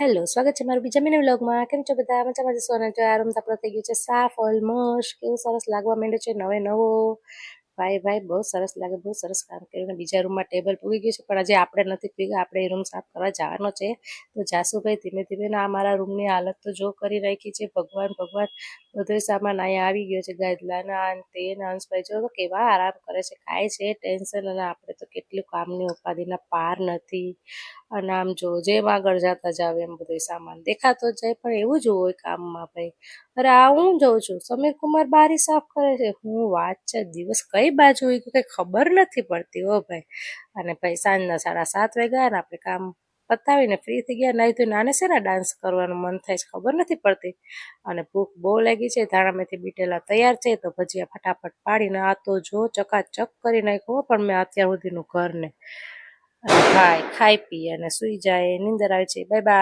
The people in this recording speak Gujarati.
હેલો, સ્વાગત છે મારું બીજા મિની વ્લોગમાં. કેમ છો બધા? મજામાં જશો? અને જો આ રૂમ તો આપણો થઈ ગયો છે સાફ, ઓલમોસ્ટ કેવું સરસ લાગવા માંડ્યો છે નવે નવો. ભાઈ બહુ સરસ લાગે, બહુ સરસ કામ કર્યું. બીજા રૂમમાં ટેબલ પૂગી ગયું છે, પણ હજી આપણે નથી પૂગ્યા. આપણે એ રૂમ સાફ કરવા જવાનો છે, તો જાસુ ભાઈ ધીમે ધીમે. ના, મારા રૂમની હાલત તો જો કરી રાખી છે. ભગવાન બધો સામાન અહીંયા આવી ગયો છે. ગાદલાના તે અંશભાઈ જો કેવા આરામ કરે છે, ખાય છે ટેન્શન. અને આપણે તો કેટલું કામની ઉપાધિના પાર નથી. અને આમ જો જેમ આગળ જતા જાવ એમ બધો સામાન દેખાતો જ જાય, પણ એવું જ હોય કામમાં ભાઈ. અરે આ હું જોઉં છું સમીર કુમાર બારી સાફ કરે છે. હું વાત છે, દિવસ કઈ બાજુ હોય કઈ ખબર નથી પડતી હો ભાઈ. અને ભાઈ સાંજના 7:30 વાગ્યા ને આપણે કામ પતાવીને ફ્રી થઈ ગયા. નહીં તો નાને છે ને ડાન્સ કરવાનું મન થાય છે, ખબર નથી પડતી. અને ભૂખ બહુ લાગી છે. ધાણા મેથી બીટેલા તૈયાર છે, તો ભજીયા ફટાફટ પાડીને આ તો જો ચકાચક કરી નાખ્યો. પણ મેં અત્યાર સુધીનું ઘરને ભાઈ ખાઈ પી અને સુઈ જાય, નીંદર આવે છે. Bye bye.